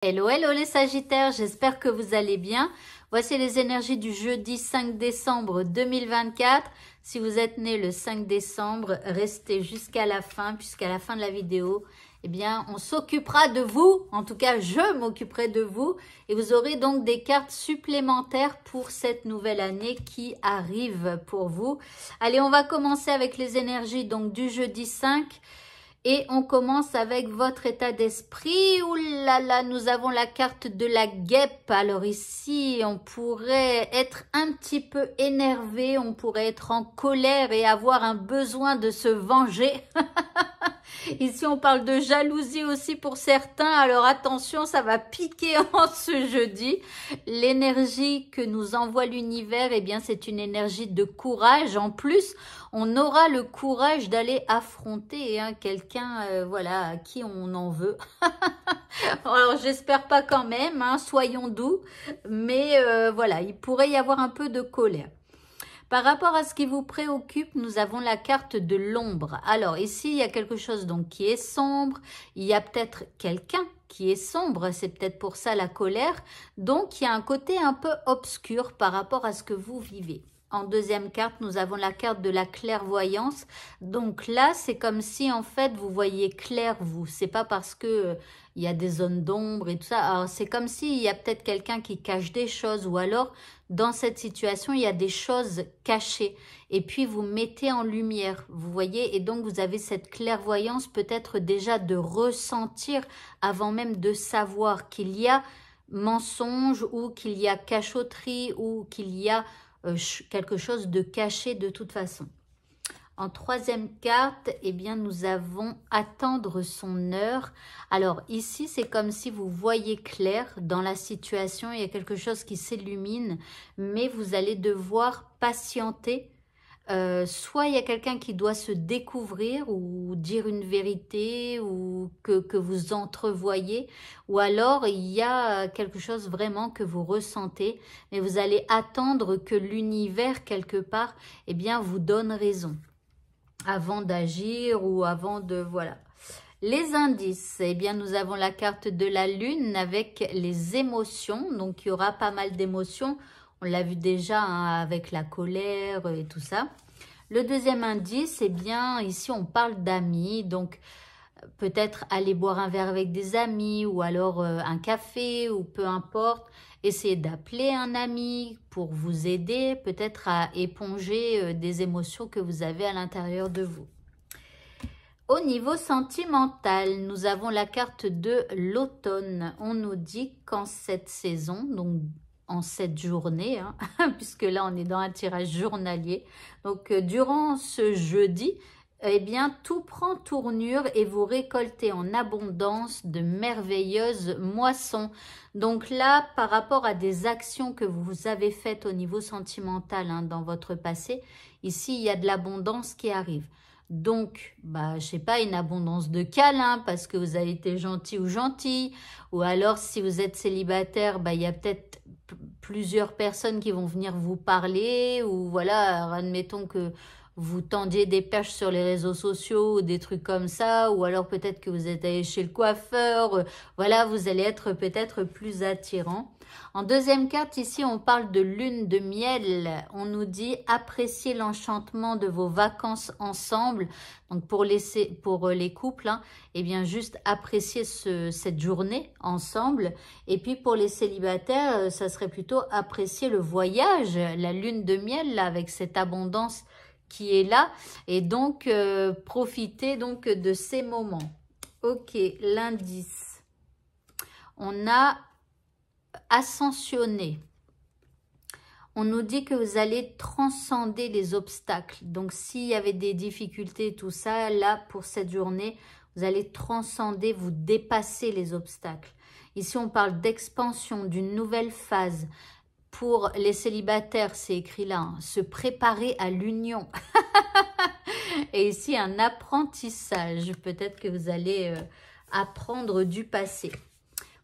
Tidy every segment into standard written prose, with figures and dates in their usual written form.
Hello, hello les Sagittaires, j'espère que vous allez bien. Voici les énergies du jeudi 5 décembre 2024. Si vous êtes né le 5 décembre, restez jusqu'à la fin, puisqu'à la fin de la vidéo, eh bien, on s'occupera de vous. En tout cas, je m'occuperai de vous. Et vous aurez donc des cartes supplémentaires pour cette nouvelle année qui arrive pour vous. Allez, on va commencer avec les énergies donc du jeudi 5. Et on commence avec votre état d'esprit. Ouh là là, nous avons la carte de la guêpe. Alors ici, on pourrait être un petit peu énervé, on pourrait être en colère et avoir un besoin de se venger. Ici, on parle de jalousie aussi pour certains. Alors attention, ça va piquer en ce jeudi. L'énergie que nous envoie l'univers, eh bien, c'est une énergie de courage. En plus, on aura le courage d'aller affronter quelqu'un, voilà, à qui on en veut. Alors, j'espère pas quand même, soyons doux. Mais voilà, il pourrait y avoir un peu de colère. Par rapport à ce qui vous préoccupe, nous avons la carte de l'ombre. Alors ici, il y a quelque chose donc qui est sombre. Il y a peut-être quelqu'un qui est sombre. C'est peut-être pour ça la colère. Donc, il y a un côté un peu obscur par rapport à ce que vous vivez. En deuxième carte, nous avons la carte de la clairvoyance. Donc là, c'est comme si en fait, vous voyez clair, vous. C'est pas parce que il y a des zones d'ombre et tout ça. Alors, c'est comme s'il y a peut-être quelqu'un qui cache des choses ou alors, dans cette situation, il y a des choses cachées. Et puis, vous mettez en lumière, vous voyez. Et donc, vous avez cette clairvoyance peut-être déjà de ressentir avant même de savoir qu'il y a mensonge ou qu'il y a cachotterie ou qu'il y a quelque chose de caché de toute façon. En troisième carte, eh bien, nous avons attendre son heure. Alors ici, c'est comme si vous voyez clair dans la situation. Il y a quelque chose qui s'illumine, mais vous allez devoir patienter. Soit il y a quelqu'un qui doit se découvrir ou dire une vérité ou que vous entrevoyez, ou alors il y a quelque chose vraiment que vous ressentez, mais vous allez attendre que l'univers quelque part, eh bien, vous donne raison avant d'agir ou avant de, voilà. Les indices, eh bien, nous avons la carte de la lune avec les émotions, donc il y aura pas mal d'émotions. On l'a vu déjà avec la colère et tout ça. Le deuxième indice, eh bien, ici, on parle d'amis. Donc, peut-être aller boire un verre avec des amis ou alors un café ou peu importe. Essayez d'appeler un ami pour vous aider peut-être à éponger des émotions que vous avez à l'intérieur de vous. Au niveau sentimental, nous avons la carte de l'automne. On nous dit qu'en cette saison, donc en cette journée, puisque là on est dans un tirage journalier, donc durant ce jeudi, eh bien tout prend tournure et vous récoltez en abondance de merveilleuses moissons. Donc là, par rapport à des actions que vous avez faites au niveau sentimental dans votre passé, ici il y a de l'abondance qui arrive. Donc, je sais pas, une abondance de câlins parce que vous avez été gentil ou gentille. Ou alors, si vous êtes célibataire, il y a peut-être plusieurs personnes qui vont venir vous parler. Ou voilà, admettons que vous tendiez des perches sur les réseaux sociaux ou des trucs comme ça. Ou alors peut-être que vous êtes allé chez le coiffeur. Voilà, vous allez être peut-être plus attirant. En deuxième carte, ici, on parle de lune de miel. On nous dit apprécier l'enchantement de vos vacances ensemble. Donc, pour les couples, eh bien, juste apprécier cette journée ensemble. Et puis, pour les célibataires, ça serait plutôt apprécier le voyage, la lune de miel, là, avec cette abondance qui est là. Et donc, profiter donc de ces moments. Ok, l'indice. On a ascensionner. On nous dit que vous allez transcender les obstacles. Donc, s'il y avait des difficultés, tout ça, là, pour cette journée, vous allez transcender, vous dépasser les obstacles. Ici, on parle d'expansion, d'une nouvelle phase. Pour les célibataires, c'est écrit là, se préparer à l'union. Et ici, un apprentissage. Peut-être que vous allez apprendre du passé.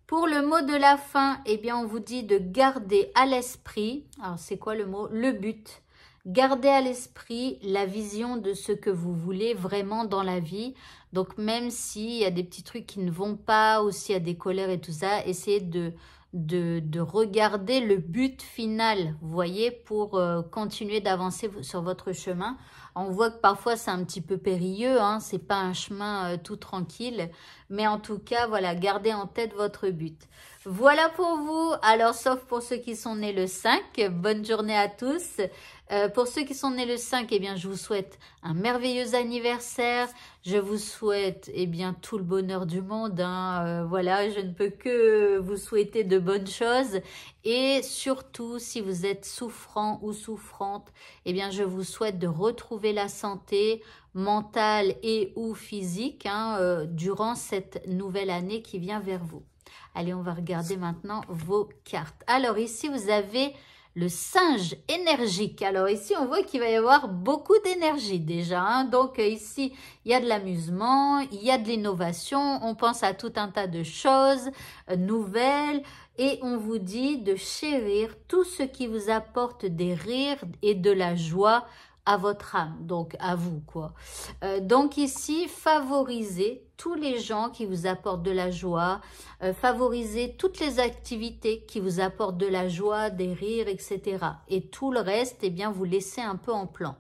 Pour le mot de la fin, eh bien, on vous dit de garder à l'esprit, alors c'est quoi le mot? Le but. Gardez à l'esprit la vision de ce que vous voulez vraiment dans la vie. Donc, même s'il y a des petits trucs qui ne vont pas, ou s'il y a des colères et tout ça, essayez de regarder le but final, vous voyez, pour continuer d'avancer sur votre chemin. On voit que parfois c'est un petit peu périlleux, hein, c'est pas un chemin tout tranquille, mais en tout cas, voilà, gardez en tête votre but. Voilà pour vous, alors sauf pour ceux qui sont nés le 5, bonne journée à tous. Pour ceux qui sont nés le 5, eh bien, je vous souhaite un merveilleux anniversaire. Je vous souhaite eh bien, tout le bonheur du monde. Hein. Voilà, je ne peux que vous souhaiter de bonnes choses. Et surtout, si vous êtes souffrant ou souffrante, eh bien, je vous souhaite de retrouver la santé mentale et ou physique hein, durant cette nouvelle année qui vient vers vous. Allez, on va regarder maintenant vos cartes. Alors ici, vous avez le singe énergique. Alors ici, on voit qu'il va y avoir beaucoup d'énergie déjà. Hein. Donc ici, il y a de l'amusement, il y a de l'innovation. On pense à tout un tas de choses nouvelles. Et on vous dit de chérir tout ce qui vous apporte des rires et de la joie à votre âme, donc à vous quoi. Donc ici, favorisez tous les gens qui vous apportent de la joie, favorisez toutes les activités qui vous apportent de la joie, des rires, etc. Et tout le reste, eh bien, vous laissez un peu en plan.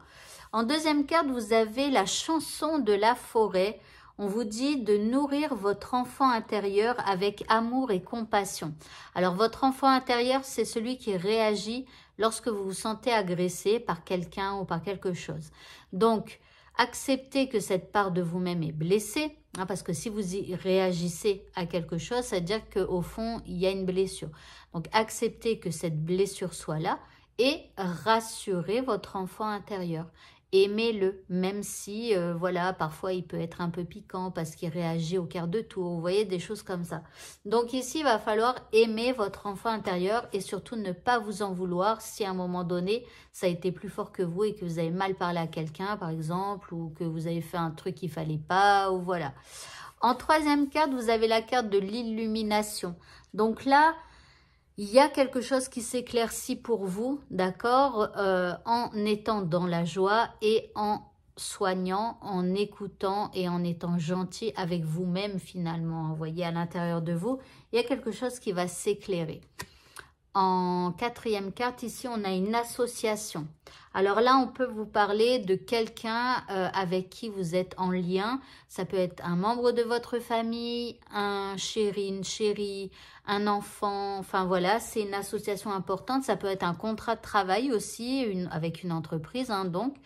En deuxième carte, vous avez la chanson de la forêt. On vous dit de nourrir votre enfant intérieur avec amour et compassion. Alors, votre enfant intérieur, c'est celui qui réagit lorsque vous vous sentez agressé par quelqu'un ou par quelque chose. Donc, acceptez que cette part de vous-même est blessée, hein, parce que si vous y réagissez à quelque chose, ça veut dire qu'au fond, il y a une blessure. Donc, acceptez que cette blessure soit là et rassurez votre enfant intérieur. Aimez-le, même si, voilà, parfois il peut être un peu piquant parce qu'il réagit au quart de tour. Vous voyez, des choses comme ça. Donc ici, il va falloir aimer votre enfant intérieur et surtout ne pas vous en vouloir si à un moment donné, ça a été plus fort que vous et que vous avez mal parlé à quelqu'un, par exemple, ou que vous avez fait un truc qu'il ne fallait pas, ou voilà. En troisième carte, vous avez la carte de l'illumination. Donc là, il y a quelque chose qui s'éclaircit pour vous, d'accord, en étant dans la joie et en soignant, en écoutant et en étant gentil avec vous-même finalement. Vous voyez, à l'intérieur de vous, il y a quelque chose qui va s'éclairer. En quatrième carte, ici, on a une association. Alors là, on peut vous parler de quelqu'un avec qui vous êtes en lien. Ça peut être un membre de votre famille, un chéri, une chérie, un enfant. Enfin voilà, c'est une association importante. Ça peut être un contrat de travail aussi avec une entreprise. Hein, donc.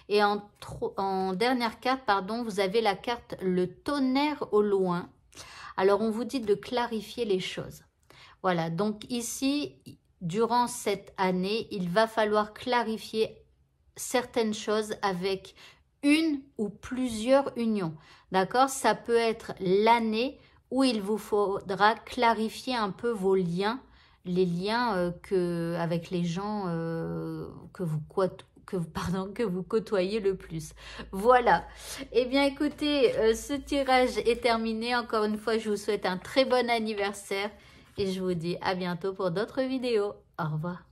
Et en dernière carte, pardon, vous avez la carte le tonnerre au loin. Alors, on vous dit de clarifier les choses. Voilà, donc ici, durant cette année, il va falloir clarifier certaines choses avec une ou plusieurs unions. D'accord? Ça peut être l'année où il vous faudra clarifier un peu vos liens, les liens avec les gens que vous côtoyez le plus. Voilà. Eh bien, écoutez, ce tirage est terminé. Encore une fois, je vous souhaite un très bon anniversaire. Et je vous dis à bientôt pour d'autres vidéos. Au revoir.